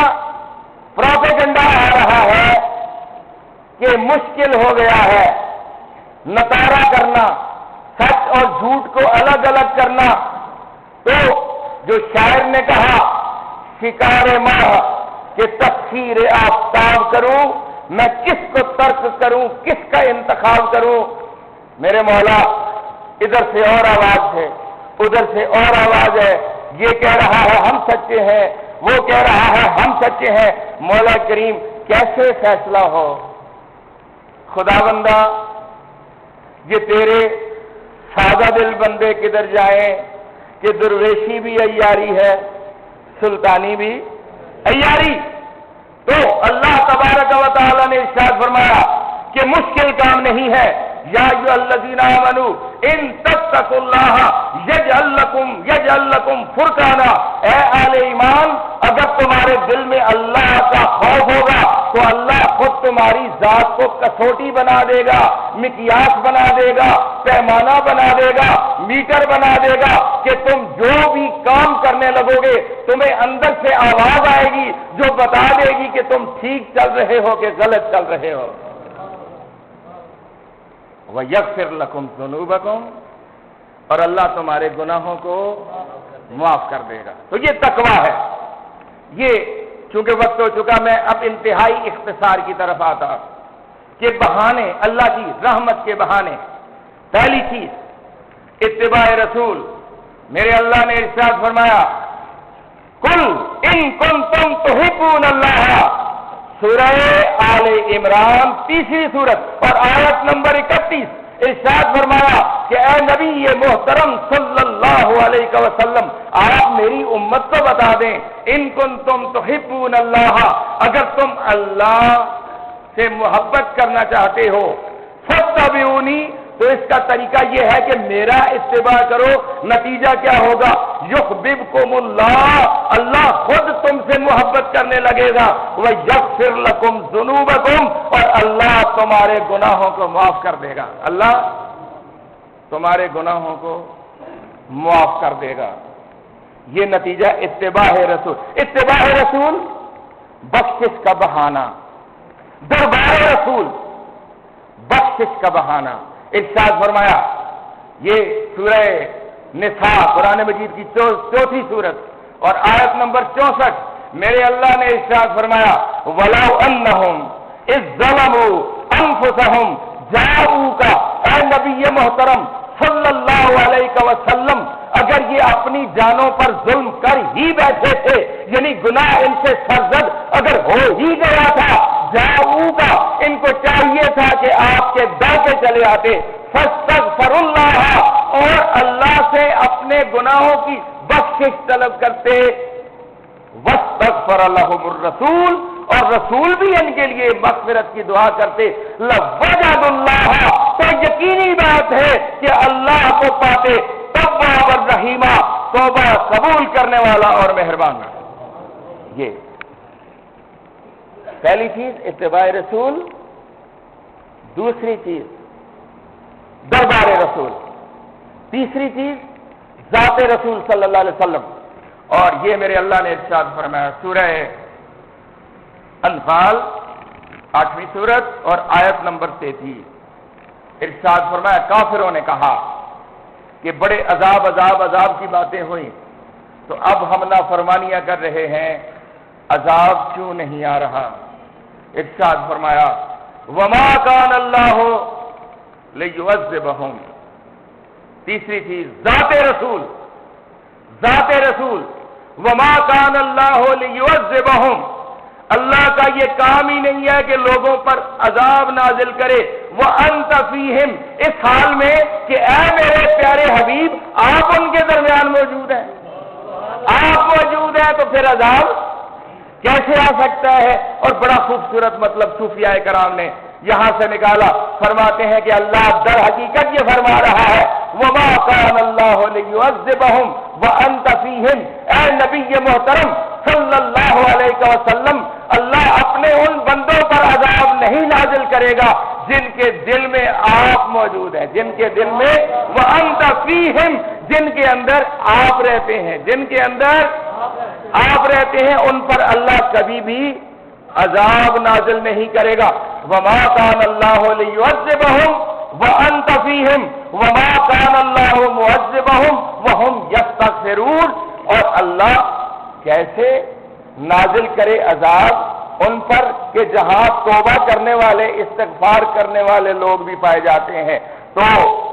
پروپیگنڈا آ رہا ہے کہ مشکل ہو گیا ہے نتارا کرنا، سچ اور جھوٹ کو الگ الگ کرنا۔ تو جو شاعر نے کہا شکار ماہ کہ تفسیر آفتاب کروں، میں کس کو ترک کروں، کس کا انتخاب کروں؟ میرے مولا ادھر سے اور آواز ہے، ادھر سے اور آواز ہے، یہ کہہ رہا ہے ہم سچے ہیں، وہ کہہ رہا ہے ہم سچے ہیں۔ مولا کریم کیسے فیصلہ ہو؟ خدا بندہ یہ تیرے سادہ دل بندے کدھر جائیں کہ درویشی بھی عیاری ہے، سلطانی بھی عیاری۔ تو اللہ تبارک و تعالی نے ارشاد فرمایا کہ مشکل کام نہیں ہے، یا ایھا الذین آمنوا ان تتقوا اللہ یجعل لکم فرقانا، اے اہل ایمان، اگر تمہارے دل میں اللہ کا خوف ہوگا تو اللہ خود تمہاری ذات کو کسوٹی بنا دے گا، مقیاس بنا دے گا، پیمانہ بنا دے گا، میٹر بنا دے گا کہ تم جو بھی کام کرنے لگو گے تمہیں اندر سے آواز آئے گی جو بتا دے گی کہ تم ٹھیک چل رہے ہو کہ غلط چل رہے ہو۔ وَيَغْفِرْ لَكُمْ ذُنُوبَكُمْ، اور اللہ تمہارے گناہوں کو معاف کر دے گا۔ تو یہ تقویٰ ہے۔ یہ چونکہ وقت ہو چکا، میں اب انتہائی اختصار کی طرف آتا کہ بہانے، اللہ کی رحمت کے بہانے۔ پہلی چیز اتباع رسول، میرے اللہ نے ارشاد فرمایا قُلْ إِن كُنتُمْ تُحِبُّونَ اللَّهَ، سورہ آل عمران 3 سورت اور آیت نمبر 31، ارشاد فرمایا کہ اے نبی یہ محترم صلی اللہ علیہ وسلم، آپ میری امت کو بتا دیں ان کنتم تحبون اللہ، اگر تم اللہ سے محبت کرنا چاہتے ہو فاتبعونی، تو اس کا طریقہ یہ ہے کہ میرا اتباع کرو۔ نتیجہ کیا ہوگا؟ یحببکم اللہ، اللہ خود تم سے محبت کرنے لگے گا، ویغفر لکم ذنوبکم، اور اللہ تمہارے گناہوں کو معاف کر دے گا۔ اللہ تمہارے گناہوں کو معاف کر دے گا۔ یہ نتیجہ اتباع رسول۔ اتباع رسول بخشش کا بہانہ، دربار رسول بخشش کا بہانہ۔ ارشاد فرمایا، یہ سورہ نساء قرآن مجید کی 4 سورت اور آیت نمبر 64، میرے اللہ نے ارشاد فرمایا وَلَوْ أَنَّهُمْ إِذ ظَّلَمُوا أَنفُسَهُمْ جَاءُوكَ، اے نبی محترم صلی اللہ علیہ وسلم، اگر یہ اپنی جانوں پر ظلم کر ہی بیٹھے تھے، یعنی گناہ ان سے سرزد اگر ہو ہی گیا تھا، جاؤگا، ان کو چاہیے تھا کہ آپ کے در پہ چلے آتے، فاستغفر اللہ، اور اللہ سے اپنے گناہوں کی بخشش طلب کرتے، وَاسْتَغْفَرَ لَهُمُ الرَّسُولُ، اور رسول بھی ان کے لیے مغفرت کی دعا کرتے، لَوَجَدُوا اللَّهَ، تو یقینی بات ہے کہ اللہ کو پاتے توابا الرحیمہ، توبہ قبول کرنے والا اور مہربان۔ یہ پہلی چیز اتباع رسول، دوسری چیز دربار رسول، تیسری چیز ذات رسول صلی اللہ علیہ وسلم۔ اور یہ میرے اللہ نے ارشاد فرمایا سورہ انفال 8ویں سورت اور آیت نمبر 33، ارشاد فرمایا کافروں نے کہا کہ بڑے عذاب کی باتیں ہوئیں، تو اب ہم نافرمانیاں کر رہے ہیں، عذاب کیوں نہیں آ رہا؟ ارشاد فرمایا وما کان اللہ لیعذبہم، تیسری چیز ذات رسول، وما کان اللہ لیعذبہم، اللہ کا یہ کام ہی نہیں ہے کہ لوگوں پر عذاب نازل کرے، وانت فیہم، اس حال میں کہ اے میرے پیارے حبیب آپ ان کے درمیان موجود ہیں، آپ موجود ہیں، تو پھر عذاب کیسے آ سکتا ہے؟ اور بڑا خوبصورت مطلب صوفیاء کرام نے یہاں سے نکالا، فرماتے ہیں کہ اللہ در حقیقت یہ فرما رہا ہے وما کان اللہ لیعذبہم وانت فیہم، اے نبی محترم صلی اللہ علیہ وسلم، اللہ اپنے ان بندوں پر عذاب نہیں نازل کرے گا جن کے دل میں آپ موجود ہیں، جن کے دل میں وانت فیہم، جن کے اندر آپ رہتے ہیں، جن کے اندر آپ رہتے ہیں، ان پر اللہ کبھی بھی عذاب نازل نہیں کرے گا۔ وما کان اللہ لیعذبہم وانت فیہم وما کان اللہ معذبہم وہم یستغفرون، اور اللہ کیسے نازل کرے عذاب ان پر کہ جہاں توبہ کرنے والے، استغفار کرنے والے لوگ بھی پائے جاتے ہیں۔ تو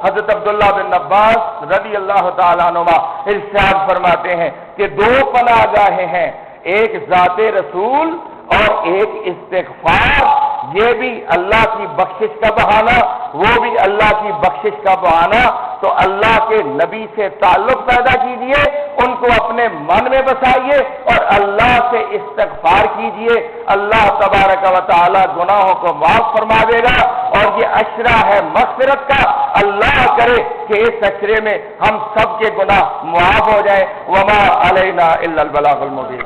حضرت عبداللہ بن عباس رضی اللہ تعالیٰ عنہما ارشاد فرماتے ہیں کہ دو پناہ گاہیں ہیں، ایک ذات رسول اور ایک استغفار، یہ بھی اللہ کی بخشش کا بہانہ، وہ بھی اللہ کی بخشش کا بہانہ۔ تو اللہ کے نبی سے تعلق پیدا کیجئے، ان کو اپنے من میں بسائیے اور اللہ سے استغفار کیجئے، اللہ تبارک و تعالی گناہوں کو معاف فرما دے گا۔ اور یہ عشرہ ہے مغفرت کا، اللہ کرے کہ اس عشرے میں ہم سب کے گناہ معاف ہو جائے۔ وما علینا الا البلاغ المبین۔